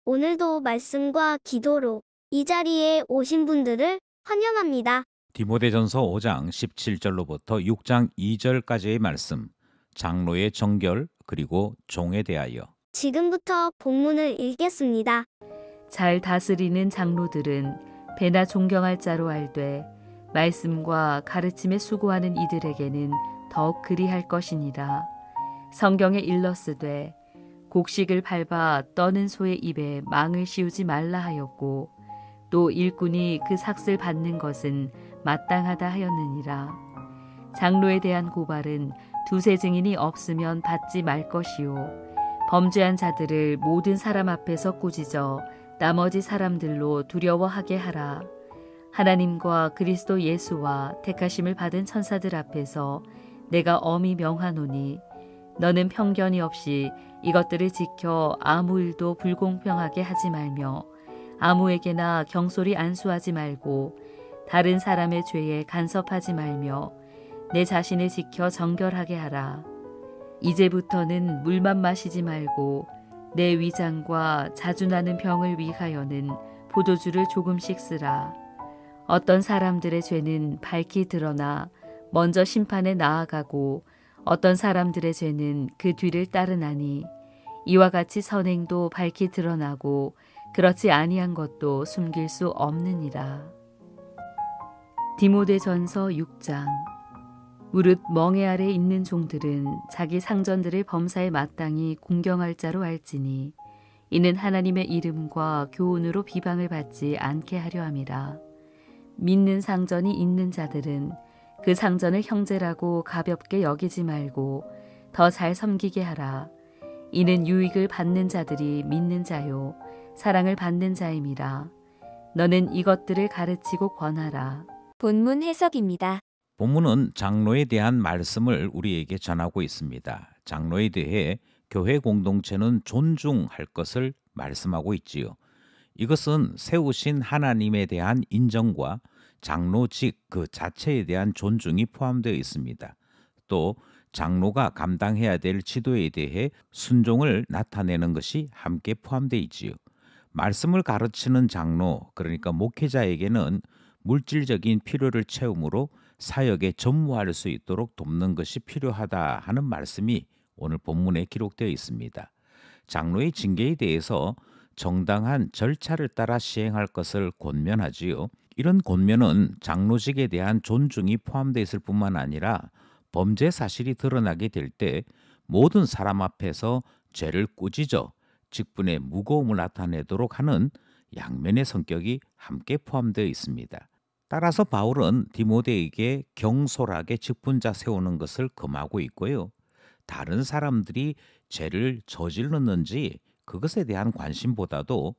오늘도 말씀과 기도로 이 자리에 오신 분들을 환영합니다. 디모데전서 5장 17절로부터 6장 2절까지의 말씀, 장로의 정결 그리고 종에 대하여. 지금부터 본문을 읽겠습니다. 잘 다스리는 장로들은 배나 존경할 자로 알되 말씀과 가르침에 수고하는 이들에게는 더욱 그리할 것이니라. 성경에 일렀으되 곡식을 밟아 떠는 소의 입에 망을 씌우지 말라 하였고 또 일꾼이 그 삭슬 받는 것은 마땅하다 하였느니라. 장로에 대한 고발은 두세 증인이 없으면 받지 말 것이요 범죄한 자들을 모든 사람 앞에서 꾸짖어 나머지 사람들로 두려워하게 하라. 하나님과 그리스도 예수와 택하심을 받은 천사들 앞에서 내가 엄히 명하노니 너는 편견이 없이 이것들을 지켜 아무 일도 불공평하게 하지 말며 아무에게나 경솔히 안수하지 말고 다른 사람의 죄에 간섭하지 말며 내 자신을 지켜 정결하게 하라. 이제부터는 물만 마시지 말고 내 위장과 자주 나는 병을 위하여는 포도주를 조금씩 쓰라. 어떤 사람들의 죄는 밝히 드러나 먼저 심판에 나아가고 어떤 사람들의 죄는 그 뒤를 따르나니 이와 같이 선행도 밝히 드러나고 그렇지 아니한 것도 숨길 수 없느니라. 디모데전서 6장. 무릇 멍에 아래 있는 종들은 자기 상전들의 범사에 마땅히 공경할 자로 알지니 이는 하나님의 이름과 교훈으로 비방을 받지 않게 하려 함이라. 믿는 상전이 있는 자들은 그 상전을 형제라고 가볍게 여기지 말고 더 잘 섬기게 하라. 이는 유익을 받는 자들이 믿는 자요 사랑을 받는 자임이라. 너는 이것들을 가르치고 권하라. 본문 해석입니다. 본문은 장로에 대한 말씀을 우리에게 전하고 있습니다. 장로에 대해 교회 공동체는 존중할 것을 말씀하고 있지요. 이것은 세우신 하나님에 대한 인정과 장로직 그 자체에 대한 존중이 포함되어 있습니다. 또 장로가 감당해야 될 지도에 대해 순종을 나타내는 것이 함께 포함되어 있지요. 말씀을 가르치는 장로, 그러니까 목회자에게는 물질적인 필요를 채우므로 사역에 전무할 수 있도록 돕는 것이 필요하다 하는 말씀이 오늘 본문에 기록되어 있습니다. 장로의 징계에 대해서 정당한 절차를 따라 시행할 것을 권면하지요. 이런 권면은 장로직에 대한 존중이 포함되어 있을 뿐만 아니라 범죄 사실이 드러나게 될 때 모든 사람 앞에서 죄를 꾸짖어 직분의 무거움을 나타내도록 하는 양면의 성격이 함께 포함되어 있습니다. 따라서 바울은 디모데에게 경솔하게 직분자 세우는 것을 금하고 있고요. 다른 사람들이 죄를 저질렀는지 그것에 대한 관심보다도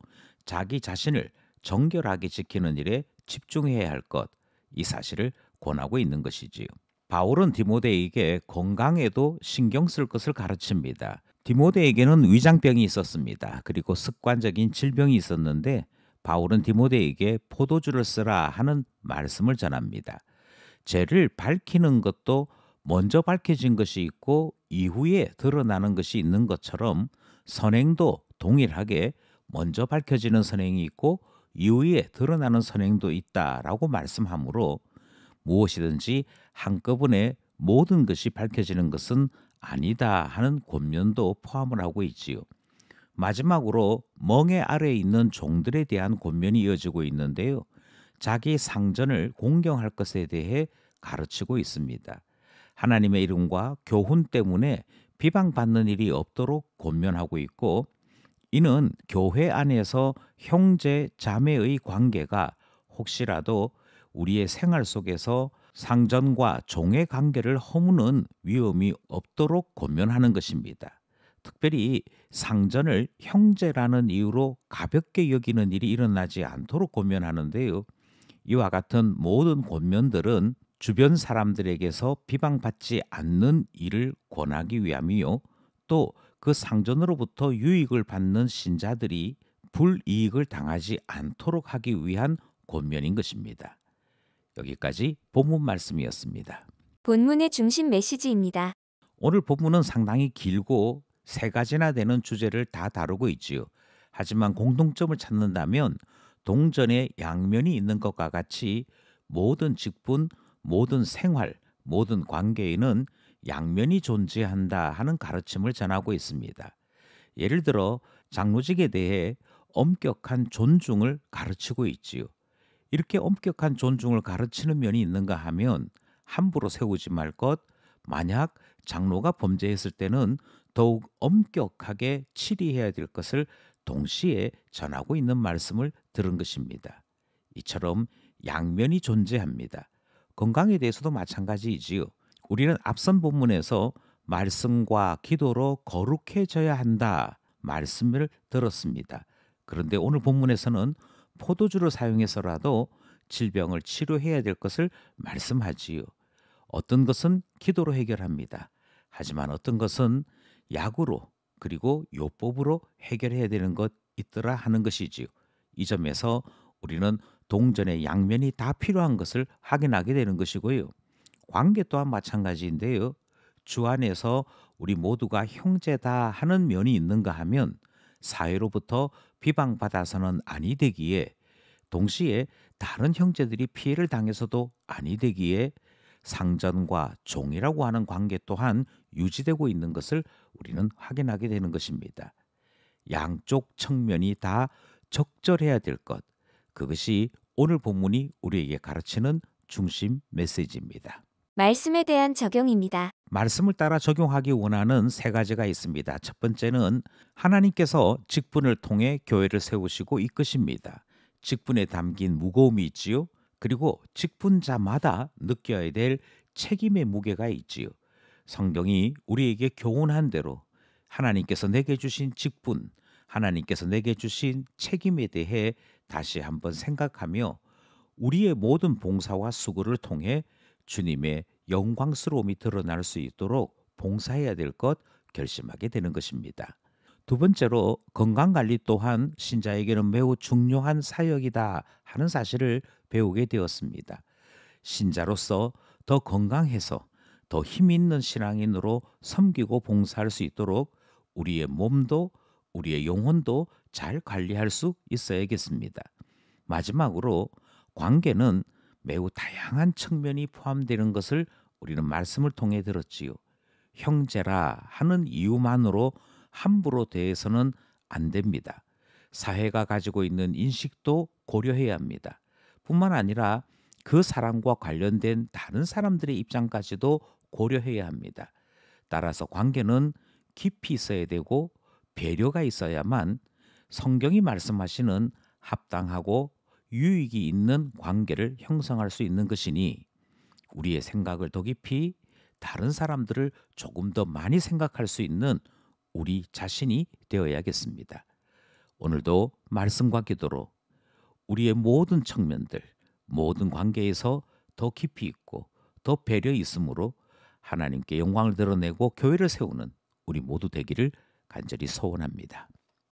자기 자신을 정결하게 지키는 일에 집중해야 할 것, 이 사실을 권하고 있는 것이지요. 바울은 디모데에게 건강에도 신경 쓸 것을 가르칩니다. 디모데에게는 위장병이 있었습니다. 그리고 습관적인 질병이 있었는데 바울은 디모데에게 포도주를 쓰라 하는 말씀을 전합니다. 죄를 밝히는 것도 먼저 밝혀진 것이 있고 이후에 드러나는 것이 있는 것처럼 선행도 동일하게 먼저 밝혀지는 선행이 있고 이후에 드러나는 선행도 있다라고 말씀하므로 무엇이든지 한꺼번에 모든 것이 밝혀지는 것은 아니다 하는 권면도 포함을 하고 있지요. 마지막으로 멍에 아래에 있는 종들에 대한 권면이 이어지고 있는데요. 자기 상전을 공경할 것에 대해 가르치고 있습니다. 하나님의 이름과 교훈 때문에 비방받는 일이 없도록 권면하고 있고 이는 교회 안에서 형제 자매의 관계가 혹시라도 우리의 생활 속에서 상전과 종의 관계를 허무는 위험이 없도록 권면하는 것입니다. 특별히 상전을 형제라는 이유로 가볍게 여기는 일이 일어나지 않도록 권면하는데요. 이와 같은 모든 권면들은 주변 사람들에게서 비방받지 않는 일을 권하기 위함이요. 또 그 상전으로부터 유익을 받는 신자들이 불이익을 당하지 않도록 하기 위한 권면인 것입니다. 여기까지 본문 말씀이었습니다. 본문의 중심 메시지입니다. 오늘 본문은 상당히 길고 세 가지나 되는 주제를 다 다루고 있지요. 하지만 공통점을 찾는다면 동전의 양면이 있는 것과 같이 모든 직분, 모든 생활, 모든 관계에는 양면이 존재한다 하는 가르침을 전하고 있습니다. 예를 들어 장로직에 대해 엄격한 존중을 가르치고 있지요. 이렇게 엄격한 존중을 가르치는 면이 있는가 하면 함부로 세우지 말 것, 만약 장로가 범죄했을 때는 더욱 엄격하게 치리해야 될 것을 동시에 전하고 있는 말씀을 들은 것입니다. 이처럼 양면이 존재합니다. 건강에 대해서도 마찬가지이지요. 우리는 앞선 본문에서 말씀과 기도로 거룩해져야 한다 말씀을 들었습니다. 그런데 오늘 본문에서는 포도주를 사용해서라도 질병을 치료해야 될 것을 말씀하지요. 어떤 것은 기도로 해결합니다. 하지만 어떤 것은 약으로 그리고 요법으로 해결해야 되는 것 있더라 하는 것이지요. 이 점에서 우리는 동전의 양면이 다 필요한 것을 확인하게 되는 것이고요. 관계 또한 마찬가지인데요. 주 안에서 우리 모두가 형제다 하는 면이 있는가 하면 사회로부터 비방받아서는 아니 되기에, 동시에 다른 형제들이 피해를 당해서도 아니 되기에 상전과 종이라고 하는 관계 또한 유지되고 있는 것을 우리는 확인하게 되는 것입니다. 양쪽 측면이 다 적절해야 될 것, 그것이 오늘 본문이 우리에게 가르치는 중심 메시지입니다. 말씀에 대한 적용입니다. 말씀을 따라 적용하기 원하는 세 가지가 있습니다. 첫 번째는 하나님께서 직분을 통해 교회를 세우시고 이끄십니다. 직분에 담긴 무거움이 있지요. 그리고 직분자마다 느껴야 될 책임의 무게가 있지요. 성경이 우리에게 교훈한 대로 하나님께서 내게 주신 직분, 하나님께서 내게 주신 책임에 대해 다시 한번 생각하며 우리의 모든 봉사와 수고를 통해 주님의 영광스러움이 드러날 수 있도록 봉사해야 될 것 결심하게 되는 것입니다. 두 번째로 건강관리 또한 신자에게는 매우 중요한 사역이다 하는 사실을 배우게 되었습니다. 신자로서 더 건강해서 더 힘 있는 신앙인으로 섬기고 봉사할 수 있도록 우리의 몸도 우리의 영혼도 잘 관리할 수 있어야겠습니다. 마지막으로 관계는 매우 다양한 측면이 포함되는 것을 우리는 말씀을 통해 들었지요. 형제라 하는 이유만으로 함부로 대해서는 안 됩니다. 사회가 가지고 있는 인식도 고려해야 합니다. 뿐만 아니라 그 사람과 관련된 다른 사람들의 입장까지도 고려해야 합니다. 따라서 관계는 깊이 있어야 되고 배려가 있어야만 성경이 말씀하시는 합당하고 유익이 있는 관계를 형성할 수 있는 것이니 우리의 생각을 더 깊이 다른 사람들을 조금 더 많이 생각할 수 있는 우리 자신이 되어야겠습니다. 오늘도 말씀과 기도로 우리의 모든 측면들, 모든 관계에서 더 깊이 있고 더 배려 있으므로 하나님께 영광을 드러내고 교회를 세우는 우리 모두 되기를 간절히 소원합니다.